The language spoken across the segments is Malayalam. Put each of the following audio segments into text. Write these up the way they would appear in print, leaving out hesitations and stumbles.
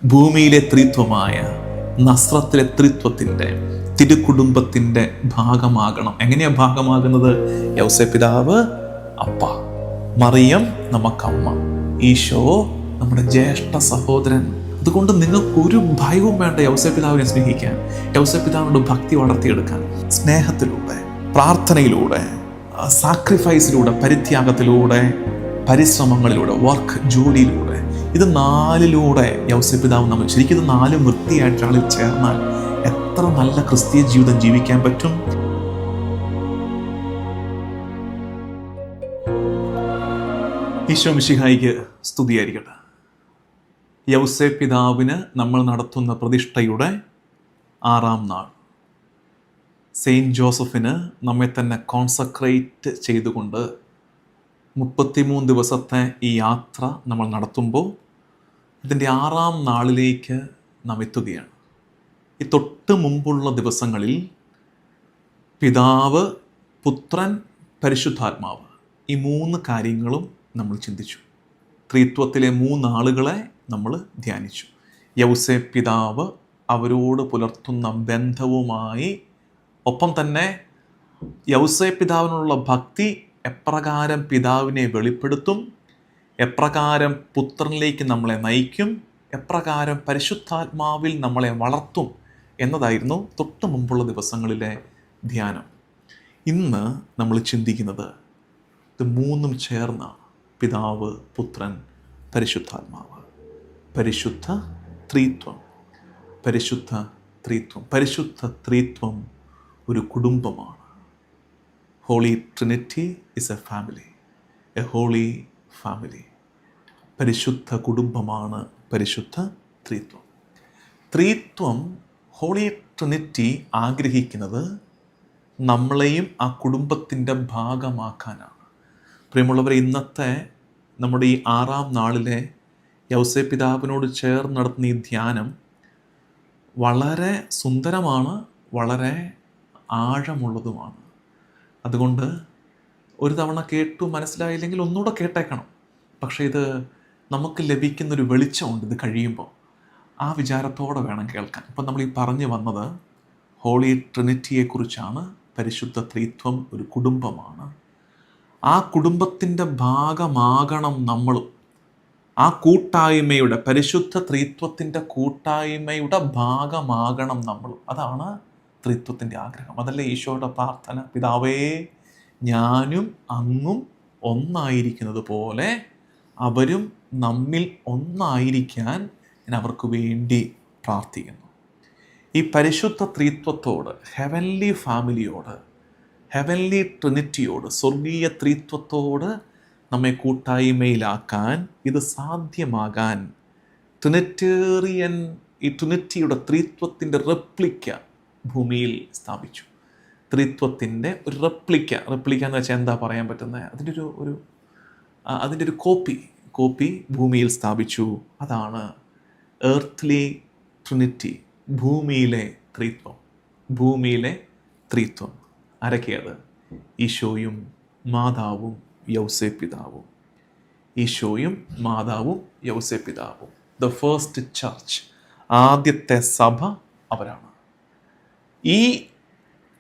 ഭൂമിയിലെ ത്രിത്വമായ നസ്രത്തിലെ ത്രിത്വത്തിൻ്റെ തിരുക്കുടുംബത്തിൻ്റെ ഭാഗമാകണം. എങ്ങനെയാണ് ഭാഗമാകുന്നത്? യൗസേപ്പ് പിതാവ് അപ്പ, മറിയം നമുക്കമ്മ, ഈശോ നമ്മുടെ ജ്യേഷ്ഠ സഹോദരൻ. അതുകൊണ്ട് നിങ്ങൾക്കൊരു ഭയവും വേണ്ട യൗസേപ്പ് പിതാവിനെ സ്നേഹിക്കാൻ, യൗസേപ്പ് പിതാവിനോട് ഭക്തി വളർത്തിയെടുക്കാൻ. സ്നേഹത്തിലൂടെ, പ്രാർത്ഥനയിലൂടെ, സാക്രിഫൈസിലൂടെ, പരിത്യാഗത്തിലൂടെ, പരിശ്രമങ്ങളിലൂടെ, വർക്ക്, ജോലിയിലൂടെ, ഇത് നാലിലൂടെ യൗസേപ്പ് പിതാവ് നമ്മൾ ശരിക്കും ഇത് നാലും വൃത്തിയായിട്ട് ആളിൽ ചേർന്നാൽ എത്ര നല്ല ക്രിസ്തീയ ജീവിതം ജീവിക്കാൻ പറ്റും. ഈശോ മിശിഹായിക്ക് സ്തുതിയായിരിക്കട്ടെ. യൗസേപ്പ് പിതാവിന് നമ്മൾ നടത്തുന്ന പ്രതിഷ്ഠയുടെ 6-ാം നാൾ, സെയിൻറ്റ് ജോസഫിന് നമ്മെ തന്നെ കോൺസക്രേറ്റ് ചെയ്തുകൊണ്ട് 33 ദിവസത്തെ ഈ യാത്ര നമ്മൾ നടത്തുമ്പോൾ ഇതിൻ്റെ 6-ാം നാളിലേക്ക് നാം എത്തുകയാണ്. ഈ തൊട്ട് മുമ്പുള്ള ദിവസങ്ങളിൽ പിതാവ്, പുത്രൻ, പരിശുദ്ധാത്മാവ്, ഈ 3 കാര്യങ്ങളും നമ്മൾ ചിന്തിച്ചു. ത്രിത്വത്തിലെ 3 ആളുകളെ നമ്മൾ ധ്യാനിച്ചു. യൗസേപ്പ് പിതാവ് അവരോട് പുലർത്തുന്ന ബന്ധവുമായി ഒപ്പം തന്നെ യൗസേപ്പ് പിതാവിനുള്ള ഭക്തി എപ്രകാരം പിതാവിനെ വെളിപ്പെടുത്തും, എപ്രകാരം പുത്രനിലേക്ക് നമ്മളെ നയിക്കും, എപ്രകാരം പരിശുദ്ധാത്മാവിൽ നമ്മളെ വളർത്തും എന്നതായിരുന്നു തൊട്ട് മുമ്പുള്ള ദിവസങ്ങളിലെ ധ്യാനം. ഇന്ന് നമ്മൾ ചിന്തിക്കുന്നത് ഇത് 3ഉം ചേർന്നാണ്. പിതാവ്, പുത്രൻ, പരിശുദ്ധാത്മാവ്, പരിശുദ്ധ ത്രിത്വം. പരിശുദ്ധ ത്രിത്വം, പരിശുദ്ധ ത്രിത്വം ഒരു കുടുംബമാണ്. Holy trinity is a family, a holy family. പരിശുദ്ധ കുടുംബമാണ് പരിശുദ്ധ ത്രിത്വം. ത്രിത്വം, ഹോളി ട്രിനിറ്റി ആഗ്രഹിക്കുന്നത് നമ്മളെയും ആ കുടുംബത്തിൻ്റെ ഭാഗമാക്കാനാണ്. പ്രിയമുള്ളവരെ, ഇന്നത്തെ നമ്മുടെ ഈ 6-ാം നാളിലെ യൗസേപ്പ് പിതാവിനോട് ചേർന്ന് നടത്തുന്ന ഈ ധ്യാനം വളരെ സുന്ദരമാണ്, വളരെ ആഴമുള്ളതുമാണ്. അതുകൊണ്ട് ഒരു തവണ കേട്ടു മനസ്സിലായില്ലെങ്കിൽ ഒന്നുകൂടെ കേട്ടേക്കണം. പക്ഷേ ഇത് നമുക്ക് ലഭിക്കുന്നൊരു വെളിച്ചമുണ്ട് ഇത് കഴിയുമ്പോൾ. ആ വിചാരത്തോടെ വേണം കേൾക്കാൻ. അപ്പം നമ്മൾ ഈ പറഞ്ഞു വന്നത് ഹോളി ട്രിനിറ്റിയെക്കുറിച്ചാണ്. പരിശുദ്ധ ത്രിത്വം ഒരു കുടുംബമാണ്. ആ കുടുംബത്തിൻ്റെ ഭാഗമാകണം നമ്മളും. ആ കൂട്ടായ്മയുടെ, പരിശുദ്ധ ത്രിത്വത്തിൻ്റെ കൂട്ടായ്മയുടെ ഭാഗമാകണം നമ്മളും. അതാണ് ത്രിത്വത്തിൻ്റെ ആഗ്രഹം. അതല്ലേ ഈശോയുടെ പ്രാർത്ഥന? പിതാവേ, ഞാനും അങ്ങും ഒന്നായിരിക്കുന്നത് പോലെ അവരും നമ്മിൽ ഒന്നായിരിക്കാൻ ഞാൻ അവർക്ക് വേണ്ടി പ്രാർത്ഥിക്കുന്നു. ഈ പരിശുദ്ധ ത്രിത്വത്തോട്, ഹെവൻലി ഫാമിലിയോട്, ഹെവൻലി ട്രിനിറ്റിയോട്, സ്വർഗീയ ത്രിത്വത്തോട് നമ്മെ കൂട്ടായ്മയിലാക്കാൻ, ഇത് സാധ്യമാകാൻ ട്രിനിറ്റേറിയൻ, ഈ ട്രിനിറ്റിയുടെ ത്രിത്വത്തിൻ്റെ റെപ്ലിക്ക ഭൂമിയിൽ സ്ഥാപിച്ചു. ത്രിത്വത്തിൻ്റെ ഒരു റെപ്ലിക്ക എന്ന് വെച്ചാൽ എന്താ പറയാൻ പറ്റുന്നത്? അതിൻ്റെ ഒരു കോപ്പി ഭൂമിയിൽ സ്ഥാപിച്ചു. അതാണ് എർത്ത്ലി ട്രിനിറ്റി, ഭൂമിയിലെ ത്രിത്വം. ഭൂമിയിലെ ത്രിത്വം ആരൊക്കെയത്? ഈശോയും മാതാവും യൗസേപ്പ് പിതാവും. ഈശോയും മാതാവും യൗസേപ്പ് പിതാവും. ദ ഫസ്റ്റ് ചർച്ച്, ആദ്യത്തെ സഭ അവരാണ്. ഈ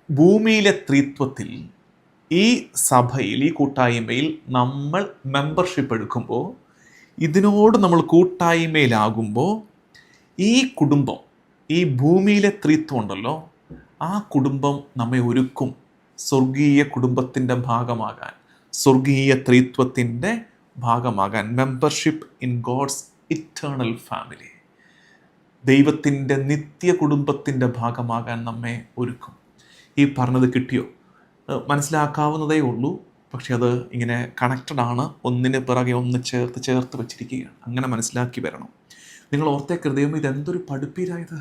ഭൂമിയിലെ ത്രിത്വത്തിൽ, ഈ സഭയിൽ, ഈ കൂട്ടായ്മയിൽ നമ്മൾ മെമ്പർഷിപ്പ് എടുക്കുമ്പോൾ, ഇതിനോട് നമ്മൾ കൂട്ടായ്മയിലാകുമ്പോൾ, ഈ കുടുംബം, ഈ ഭൂമിയിലെ ത്രിത്വം ഉണ്ടല്ലോ, ആ കുടുംബം നമ്മെ ഒരുക്കും സ്വർഗീയ കുടുംബത്തിൻ്റെ ഭാഗമാകാൻ, സ്വർഗീയ ത്രിത്വത്തിൻ്റെ ഭാഗമാകാൻ. Membership in God's eternal family, ദൈവത്തിൻ്റെ നിത്യ കുടുംബത്തിൻ്റെ ഭാഗമാകാൻ നമ്മെ ഒരുക്കും. ഈ പറഞ്ഞത് കിട്ടിയോ? മനസ്സിലാക്കാവുന്നതേ ഉള്ളൂ. പക്ഷെ അത് ഇങ്ങനെ കണക്റ്റഡ് ആണ്, ഒന്നിന് പിറകെ ഒന്ന് ചേർത്ത് വെച്ചിരിക്കുകയാണ്. അങ്ങനെ മനസ്സിലാക്കി വരണം. നിങ്ങൾ ഓർത്തേക്കരുത്, ഇതെന്തൊരു പഠിപ്പീരായത്,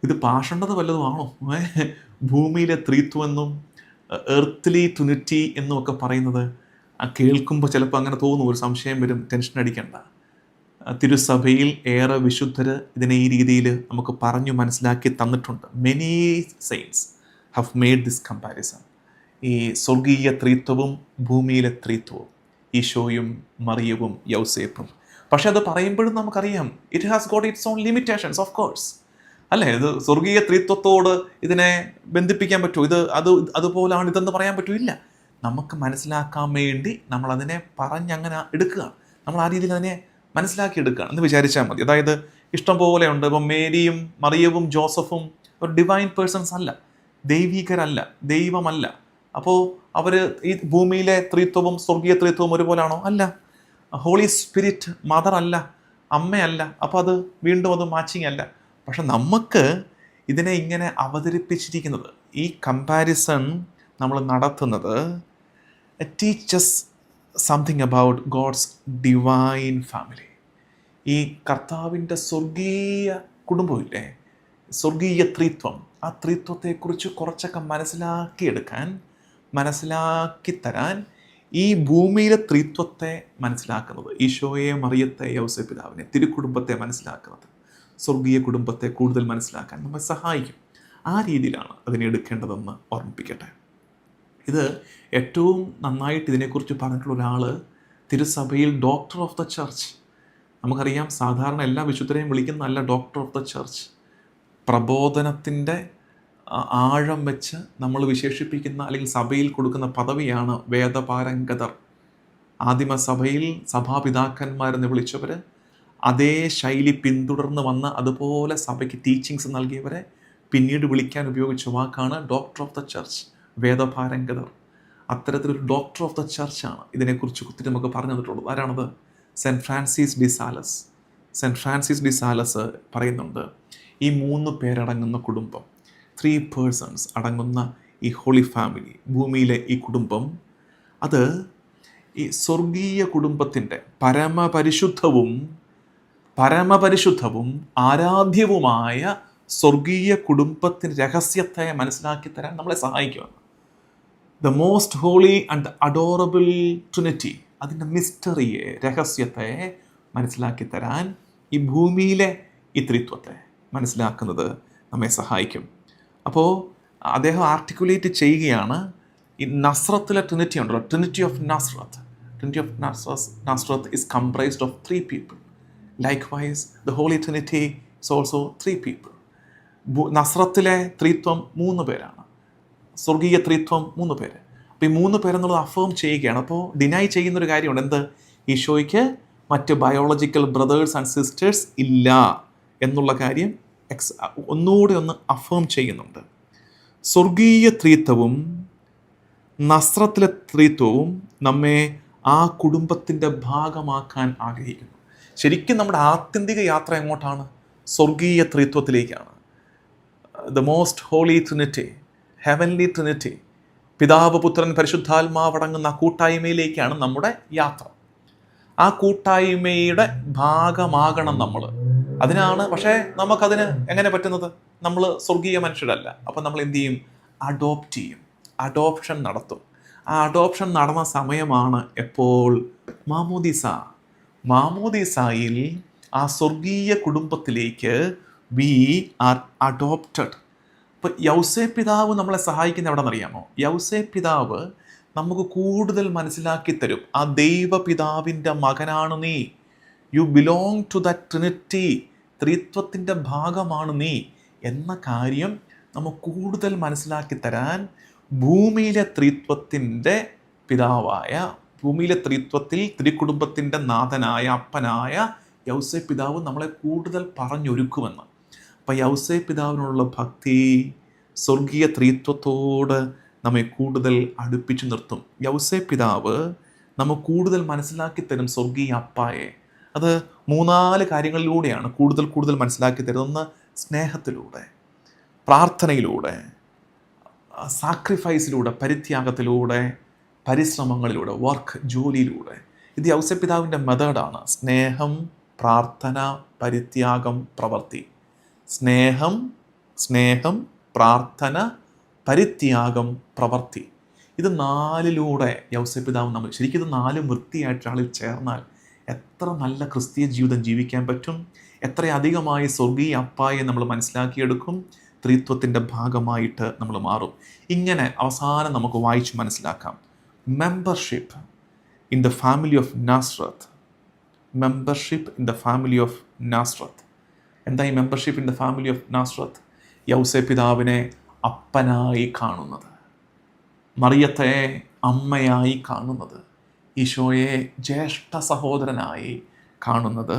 ഇത് പാഷണ്ടത് വല്ലതുമാണോ? ഭൂമിയിലെ ത്രിത്വമെന്നും എർത്ത്ലി ട്രിനിറ്റി എന്നും ഒക്കെ പറയുന്നത് കേൾക്കുമ്പോൾ ചിലപ്പോൾ അങ്ങനെ തോന്നും, ഒരു സംശയം വരും. ടെൻഷൻ അടിക്കണ്ട. തിരുസഭയിൽ ഏറെ വിശുദ്ധർ ഇതിനെ ഈ രീതിയിൽ നമുക്ക് പറഞ്ഞു മനസ്സിലാക്കി തന്നിട്ടുണ്ട്. Many saints have made this comparison. ഈ സ്വർഗീയ ത്രിത്വവും ഭൂമിയിലെ ത്രിത്വവും, ഈശോയും മറിയവും യൗസേപ്പും പക്ഷെ അത് പറയുമ്പോഴും നമുക്കറിയാം it has got it's on limitations of course. അല്ലേ, ഇത് സ്വർഗീയ ത്രിത്വത്തോട് ഇതിനെ ബന്ധിപ്പിക്കാൻ പറ്റുമോ? അതുപോലാണ് ഇതെന്ന് പറയാൻ പറ്റില്ല. നമുക്ക് മനസ്സിലാക്കാൻ വേണ്ടി നമ്മളതിനെ പറഞ്ഞങ്ങനെ എടുക്കുക, നമ്മൾ ആ രീതിയിൽ അതിനെ മനസ്സിലാക്കി എടുക്കുക എന്ന് വിചാരിച്ചാൽ മതി. അതായത് ഇഷ്ടം പോലെ ഉണ്ട്. ഇപ്പം മേരിയും മറിയവും ജോസഫും ഒരു ഡിവൈൻ പേഴ്സൺസ് അല്ല, ദൈവികരല്ല, ദൈവമല്ല. അപ്പോൾ അവർ ഈ ഭൂമിയിലെ ത്രിത്വവും സ്വർഗീയ ത്രിത്വവും ഒരുപോലാണോ? അല്ല. ഹോളി സ്പിരിറ്റ് മദർ അല്ല, അമ്മയല്ല. അപ്പോൾ അത് വീണ്ടും അത് മാച്ചിങ് അല്ല. പക്ഷെ നമുക്ക് ഇതിനെ ഇങ്ങനെ അവതരിപ്പിച്ചിരിക്കുന്നത്, ഈ കമ്പാരിസൺ നമ്മൾ നടത്തുന്നത് teaches something about god's divine family. ഈ കർത്താവിൻ്റെ സ്വർഗീയ കുടുംബമില്ലേ, സ്വർഗീയ ത്രിത്വം, ആ ത്രിത്വത്തെക്കുറിച്ച് കുറച്ചൊക്കെ മനസ്സിലാക്കി തരാൻ ഈ ഭൂമിയിലെ ത്രിത്വത്തെ മനസ്സിലാക്കുന്നത്, ഈശോയെ, മറിയത്തെ, യൗസേ പിതാവിനെ, തിരുക്കുടുംബത്തെ മനസ്സിലാക്കുന്നത്, സ്വർഗീയ കുടുംബത്തെ കൂടുതൽ മനസ്സിലാക്കാൻ നമ്മെ സഹായിക്കും. ആ രീതിയിലാണ് അതിനെ എടുക്കേണ്ടതെന്ന് ഓർമ്മിപ്പിക്കട്ടെ. ഇത് ഏറ്റവും നന്നായിട്ട് ഇതിനെക്കുറിച്ച് പറഞ്ഞിട്ടുള്ള ഒരാൾ തിരുസഭയിൽ ഡോക്ടർ ഓഫ് ദ ചർച്ച്. നമുക്കറിയാം, സാധാരണ എല്ലാ വിശുദ്ധരെയും വിളിക്കുന്നതല്ല ഡോക്ടർ ഓഫ് ദ ചർച്ച്. പ്രബോധനത്തിൻ്റെ ആഴം വെച്ച് നമ്മൾ വിശേഷിപ്പിക്കുന്ന അല്ലെങ്കിൽ സഭയിൽ കൊടുക്കുന്ന പദവിയാണ് വേദപാരംഗതർ. ആദിമസഭയിൽ സഭാപിതാക്കന്മാരെന്ന് വിളിച്ചവർ, അതേ ശൈലി പിന്തുടർന്ന് വന്ന് അതുപോലെ സഭയ്ക്ക് ടീച്ചിങ്സ് നൽകിയവരെ പിന്നീട് വിളിക്കാൻ ഉപയോഗിച്ച വാക്കാണ് ഡോക്ടർ ഓഫ് ദ ചർച്ച്, വേദപാരംഗതർ. അത്തരത്തിലൊരു ഡോക്ടർ ഓഫ് ദ ചർച്ചാണ് ഇതിനെക്കുറിച്ച് ഒത്തിരി നമുക്ക് പറഞ്ഞു തന്നിട്ടുള്ളത്. ആരാണത്? Saint Francis de Sales. Saint Francis de Sales പറയുന്നുണ്ട്, ഈ 3 പേരടങ്ങുന്ന കുടുംബം, 3 പേഴ്സൺസ് അടങ്ങുന്ന ഈ ഹോളി ഫാമിലി, ഭൂമിയിലെ ഈ കുടുംബം, അത് ഈ സ്വർഗീയ കുടുംബത്തിൻ്റെ പരമപരിശുദ്ധവും ആരാധ്യവുമായ സ്വർഗീയ കുടുംബത്തിൻ്റെ രഹസ്യത്തെ മനസ്സിലാക്കി തരാൻ നമ്മളെ സഹായിക്കുകയാണ്. The most holy and adorable trinity, അതിൻ്റെ മിസ്റ്ററിയെ, രഹസ്യത്തെ മനസ്സിലാക്കി തരാൻ ഈ ഭൂമിയിലെ ഈ ത്രിത്വത്തെ മനസ്സിലാക്കുന്നത് നമ്മെ സഹായിക്കും. അപ്പോൾ അദ്ദേഹം ആർട്ടിക്കുലേറ്റ് ചെയ്യുകയാണ്, ഈ നസ്രത്തിലെ ട്രിനിറ്റി ഉണ്ടല്ലോ, Trinity of Nazareth is comprised of 3 people. Likewise, the Holy Trinity is also 3 people. നസ്രത്തിലെ ത്രിത്വം 3 പേരാണ്, സ്വർഗീയ ത്രിത്വം 3 പേര്. അപ്പോൾ ഈ 3 പേരെന്നുള്ളത് അഫേം ചെയ്യുകയാണ്. അപ്പോൾ ഡിനൈ ചെയ്യുന്നൊരു കാര്യമുണ്ട്, എന്ത്? ഈശോയ്ക്ക് മറ്റ് ബയോളജിക്കൽ ബ്രദേഴ്സ് ആൻഡ് സിസ്റ്റേഴ്സ് ഇല്ല എന്നുള്ള കാര്യം ഒന്നുകൂടി അഫേം ചെയ്യുന്നുണ്ട്. സ്വർഗീയ ത്രിത്വവും നസ്രത്തിലെ ത്രിത്വവും നമ്മെ ആ കുടുംബത്തിൻ്റെ ഭാഗമാക്കാൻ ആഗ്രഹിക്കുന്നു. ശരിക്കും നമ്മുടെ ആത്യന്തിക യാത്ര എങ്ങോട്ടാണ്? സ്വർഗീയ ത്രിത്വത്തിലേക്കാണ്. The most holy trinity, heavenly trinity, പിതാവ്, പുത്രൻ, പരിശുദ്ധാത്മാവ് അടങ്ങുന്ന കൂട്ടായ്മയിലേക്കാണ് നമ്മുടെ യാത്ര. ആ കൂട്ടായ്മയുടെ ഭാഗമാകണം നമ്മൾ. അതിനാണ്, പക്ഷേ നമുക്കതിന് എങ്ങനെ പറ്റുന്നത്? നമ്മൾ സ്വർഗീയ മനുഷ്യരല്ല. അപ്പം നമ്മൾ എന്ത് ചെയ്യും? അഡോപ്റ്റ് ചെയ്യും, അഡോപ്ഷൻ നടത്തും. ആ അഡോപ്ഷൻ നടന്ന സമയമാണ് എപ്പോൾ? മാമോദീസായിൽ ആ സ്വർഗീയ കുടുംബത്തിലേക്ക് വി ആർ അഡോപ്റ്റഡ്. ഇപ്പോൾ യൗസേ പിതാവ് നമ്മളെ സഹായിക്കുന്ന എവിടെ നിന്നറിയാമോ? യൗസേ പിതാവ് നമുക്ക് കൂടുതൽ മനസ്സിലാക്കി തരും, ആ ദൈവപിതാവിൻ്റെ മകനാണ് നീ, you belong to the trinity, ത്രിത്വത്തിൻ്റെ ഭാഗമാണ് നീ എന്ന കാര്യം നമുക്ക് കൂടുതൽ മനസ്സിലാക്കി തരാൻ ഭൂമിയിലെ ത്രിത്വത്തിൻ്റെ പിതാവായ, ഭൂമിയിലെ ത്രിത്വത്തിൽ തിരുക്കുടുംബത്തിൻ്റെ നാഥനായ, അപ്പനായ യൗസേ പിതാവ് നമ്മളെ കൂടുതൽ പറഞ്ഞൊരുക്കുമെന്ന്. അപ്പം യൗസേ പിതാവിനുള്ള ഭക്തി സ്വർഗീയ ത്രിത്വത്തോട് നമ്മെ കൂടുതൽ അടുപ്പിച്ചു നിർത്തും. യൗസേ പിതാവ് നമുക്ക് കൂടുതൽ മനസ്സിലാക്കി തരും സ്വർഗീയ അപ്പായെ. അത് 3-4 കാര്യങ്ങളിലൂടെയാണ് കൂടുതൽ മനസ്സിലാക്കി തരുന്നത്. ഒന്ന്, സ്നേഹത്തിലൂടെ, പ്രാർത്ഥനയിലൂടെ, സാക്രിഫൈസിലൂടെ, പരിത്യാഗത്തിലൂടെ, പരിശ്രമങ്ങളിലൂടെ, വർക്ക്, ജോലിയിലൂടെ. ഇത് യൗസേ പിതാവിൻ്റെ മെത്തേഡാണ്. സ്നേഹം, പ്രാർത്ഥന, പരിത്യാഗം, പ്രവൃത്തി. സ്നേഹം, പ്രാർത്ഥന, പരിത്യാഗം, പ്രവൃത്തി. ഇത് 4ലൂടെ യൗസേ പിതാവ് നമ്മൾ, ശരിക്കും ഇത് 4 വൃത്തിയായിട്ട് ആളിൽ ചേർന്നാൽ എത്ര നല്ല ക്രിസ്തീയ ജീവിതം ജീവിക്കാൻ പറ്റും, എത്ര അധികമായി സ്വർഗീയ അപ്പായെ നമ്മൾ മനസ്സിലാക്കിയെടുക്കും, ത്രിത്വത്തിൻ്റെ ഭാഗമായിട്ട് നമ്മൾ മാറും. ഇങ്ങനെ അവസാനം നമുക്ക് വായിച്ച് മനസ്സിലാക്കാം. Membership in the family of Nazareth membership in the family of Nazareth. എന്താ ഈ membership in the family of Nazareth? യൗസേ പിതാവിനെ അപ്പനായി കാണുന്നത്, മറിയത്തെ അമ്മയായി കാണുന്നത്, ഈശോയെ ജ്യേഷ്ഠ സഹോദരനായി കാണുന്നത്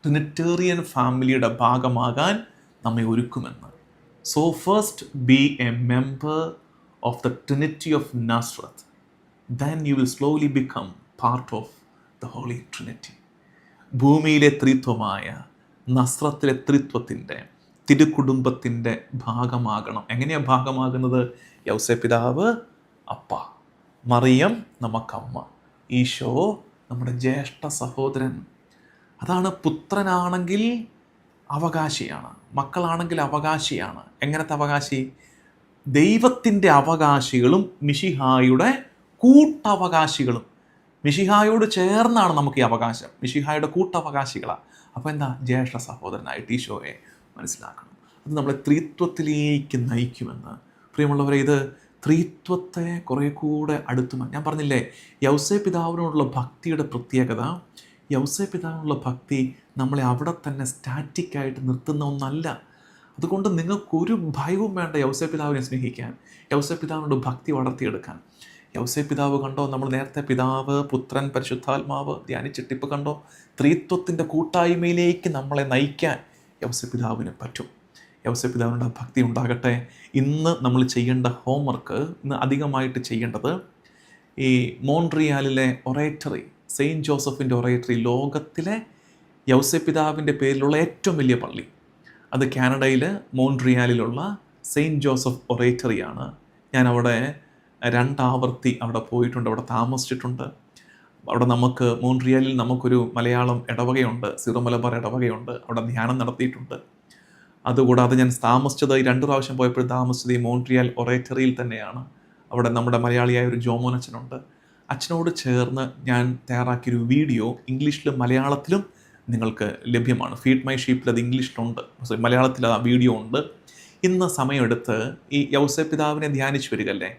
ട്രിനിറ്റേറിയൻ ഫാമിലിയുടെ ഭാഗമാകാൻ നമ്മെ ഒരുക്കുമെന്ന്. So first be a member of the trinity of Nazareth, then you will slowly become part of the Holy Trinity. ഭൂമിയിലെ ത്രിത്വമായ നസ്രത്തിലെ ത്രിത്വത്തിൻ്റെ തിരുക്കുടുംബത്തിൻ്റെ ഭാഗമാകണം. എങ്ങനെയാണ് ഭാഗമാകുന്നത്? യൗസേ പിതാവ് അപ്പ, മറിയം നമുക്കമ്മ, ഈശോ നമ്മുടെ ജ്യേഷ്ഠ സഹോദരൻ. അതാണ് പുത്രനാണെങ്കിൽ അവകാശിയാണ്, മക്കളാണെങ്കിൽ അവകാശിയാണ്. എങ്ങനത്തെ അവകാശി? ദൈവത്തിൻ്റെ അവകാശികളും മിശിഹായുടെ കൂട്ടവകാശികളും. മിശിഹായോട് ചേർന്നാണ് നമുക്ക് ഈ അവകാശം, മിശിഹായുടെ കൂട്ടവകാശികളാണ്. അപ്പോൾ എന്താ? ജ്യേഷ്ഠ സഹോദരനായിട്ട് ഈശോയെ മനസ്സിലാക്കണം. അത് നമ്മളെ ത്രിത്വത്തിലേക്ക് നയിക്കുമെന്ന്. പ്രിയമുള്ളവരെ, ഇത് ത്രിത്വത്തെ കുറേ കൂടെ ഞാൻ പറഞ്ഞില്ലേ, യൗസേ പിതാവിനോടുള്ള ഭക്തിയുടെ പ്രത്യേകത, യൗസേ പിതാവിനുള്ള ഭക്തി നമ്മളെ അവിടെ തന്നെ സ്റ്റാറ്റിക്കായിട്ട് നിർത്തുന്ന ഒന്നല്ല. അതുകൊണ്ട് നിങ്ങൾക്കൊരു ഭയവും വേണ്ട യൗസേ പിതാവിനെ സ്നേഹിക്കാൻ, യൗസേ പിതാവിനോട് ഭക്തി വളർത്തിയെടുക്കാൻ. യൗസേ പിതാവ് കണ്ടോ, നമ്മൾ നേരത്തെ പിതാവ്, പുത്രൻ, പരിശുദ്ധാത്മാവ് ധ്യാനിച്ചിട്ടിപ്പ് കണ്ടോ, ത്രിത്വത്തിൻ്റെ കൂട്ടായ്മയിലേക്ക് നമ്മളെ നയിക്കാൻ യൗസേ പിതാവിന് പറ്റും. യൗസേ പിതാവിനോട് ഭക്തി ഉണ്ടാകട്ടെ. ഇന്ന് നമ്മൾ ചെയ്യേണ്ട ഹോംവർക്ക്, ഇന്ന് അധികമായിട്ട് ചെയ്യേണ്ടത്, ഈ മോൺട്രിയാലിലെ ഒറേറ്ററി, സെയിൻറ്റ് ജോസഫിൻ്റെ ഒറേറ്ററി, ലോകത്തിലെ യൗസേ പിതാവിൻ്റെ പേരിലുള്ള ഏറ്റവും വലിയ പള്ളി, അത് കാനഡയിൽ മോൺട്രിയാലിലുള്ള സെയിൻറ്റ് ജോസഫ് ഒറേറ്ററിയാണ്. ഞാൻ അവിടെ 2 ആവർത്തി അവിടെ പോയിട്ടുണ്ട്, അവിടെ താമസിച്ചിട്ടുണ്ട്. അവിടെ മോൺട്രിയാലിൽ നമുക്കൊരു മലയാളം ഇടവകയുണ്ട്, സിറോ മലബാർ ഇടവകയുണ്ട്. അവിടെ ധ്യാനം നടത്തിയിട്ടുണ്ട്. അതുകൂടാതെ ഞാൻ താമസിച്ചത്, 2 പ്രാവശ്യം പോയപ്പോഴും താമസിച്ചത് ഈ മോൺട്രിയാൽ ഒറേറ്ററിയിൽ തന്നെയാണ്. അവിടെ നമ്മുടെ മലയാളിയായ ഒരു ജോമോൻ അച്ഛനുണ്ട്. അച്ഛനോട് ചേർന്ന് ഞാൻ തയ്യാറാക്കിയൊരു വീഡിയോ ഇംഗ്ലീഷിലും മലയാളത്തിലും നിങ്ങൾക്ക് ലഭ്യമാണ്. ഫീഡ് മൈ ഷീപ്പിൽ അത് ഇംഗ്ലീഷിലുണ്ട്, മലയാളത്തിൽ ആ വീഡിയോ ഉണ്ട്. ഇന്ന് സമയമെടുത്ത് ഈ യൗസേ പിതാവിനെ ധ്യാനിച്ചു വരികയല്ലേ,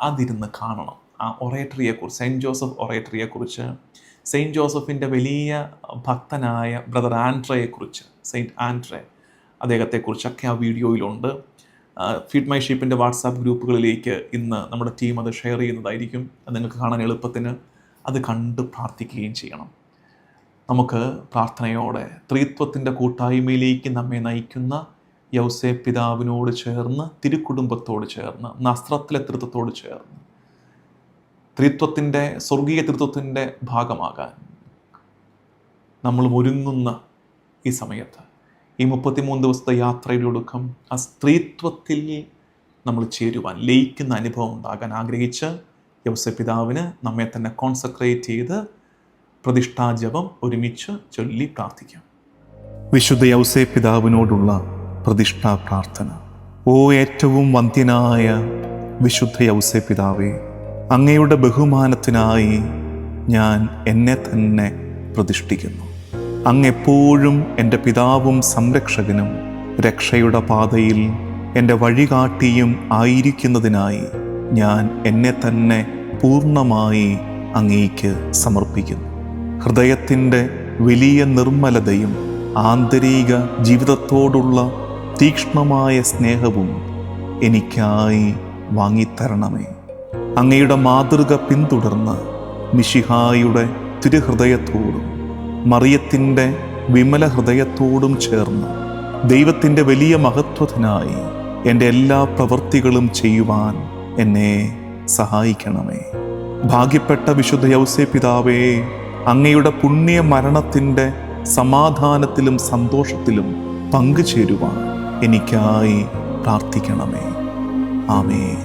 അതിരുന്ന് കാണണം. ആ ഒറേറ്ററിയെക്കുറിച്ച്, സെയിൻറ്റ് ജോസഫ് ഒറേറ്ററിയെക്കുറിച്ച്, സെയിൻറ്റ് ജോസഫിൻ്റെ വലിയ ഭക്തനായ ബ്രദർ ആൻഡ്രയെക്കുറിച്ച്, സെയിൻറ്റ് ആൻഡ്രെ, അദ്ദേഹത്തെക്കുറിച്ചൊക്കെ ആ വീഡിയോയിലുണ്ട്. ഫീഡ് മൈ ഷീപ്പിൻ്റെ വാട്സാപ്പ് ഗ്രൂപ്പുകളിലേക്ക് ഇന്ന് നമ്മുടെ ടീം അത് ഷെയർ ചെയ്യുന്നതായിരിക്കും. അത് നിങ്ങൾക്ക് കാണാൻ എളുപ്പത്തിന് അത് കണ്ട് പ്രാർത്ഥിക്കുകയും ചെയ്യണം. നമുക്ക് പ്രാർത്ഥനയോടെ ത്രിത്വത്തിൻ്റെ കൂട്ടായ്മയിലേക്ക് നമ്മെ നയിക്കുന്ന യൗസേ പിതാവിനോട് ചേർന്ന്, തിരുക്കുടുംബത്തോട് ചേർന്ന്, നസ്രത്തിലെ ത്രിത്വത്തോട് ചേർന്ന്, ത്രിത്വത്തിൻ്റെ, സ്വർഗീയ ത്രിത്വത്തിൻ്റെ ഭാഗമാകാൻ നമ്മൾ ഒരുങ്ങുന്ന ഈ സമയത്ത്, ഈ 33 ദിവസത്തെ യാത്രയുടെ ഒടുക്കം ആ സ്ത്രീത്വത്തിൽ നമ്മൾ ചേരുവാൻ, ലയിക്കുന്ന അനുഭവം ഉണ്ടാകാൻ ആഗ്രഹിച്ച് യൗസേ പിതാവിന് നമ്മെ തന്നെ കോൺസെൻട്രേറ്റ് ചെയ്ത് പ്രതിഷ്ഠാജപം ഒരുമിച്ച് ചൊല്ലി പ്രാർത്ഥിക്കാം. വിശുദ്ധ യൗസേ പിതാവിനോടുള്ള പ്രതിഷ്ഠാ പ്രാർത്ഥന. ഓ ഏറ്റവും വന്ധ്യനായ വിശുദ്ധ യൗസേ പിതാവേ, അങ്ങയുടെ ബഹുമാനത്തിനായി ഞാൻ എന്നെ തന്നെ പ്രതിഷ്ഠിക്കുന്നു. അങ്ങെപ്പോഴും എൻ്റെ പിതാവും സംരക്ഷകനും രക്ഷയുടെ പാതയിൽ എൻ്റെ വഴികാട്ടിയും ആയിരിക്കുന്നതിനായി ഞാൻ എന്നെ തന്നെ പൂർണ്ണമായി അങ്ങേക്ക് സമർപ്പിക്കുന്നു. ഹൃദയത്തിൻ്റെ വലിയ നിർമ്മലതയും ആന്തരിക ജീവിതത്തോടുള്ള തീക്ഷ്ണമായ സ്നേഹവും എനിക്കായി വാങ്ങിത്തരണമേ. അങ്ങയുടെ മാതൃക പിന്തുടർന്ന് മിശിഹായുടെ തിരുഹൃദയത്തോടും മറിയത്തിൻ്റെ വിമല ഹൃദയത്തോടും ചേർന്ന് ദൈവത്തിൻ്റെ വലിയ മഹത്വത്തിനായി എൻ്റെ എല്ലാ പ്രവൃത്തികളും ചെയ്യുവാൻ എന്നെ സഹായിക്കണമേ. ഭാഗ്യപ്പെട്ട വിശുദ്ധ യൗസേ പിതാവേ, അങ്ങയുടെ പുണ്യ മരണത്തിൻ്റെ സമാധാനത്തിലും സന്തോഷത്തിലും പങ്കുചേരുവാൻ എനിക്കായി പ്രാർത്ഥിക്കണമേ. ആമേൻ.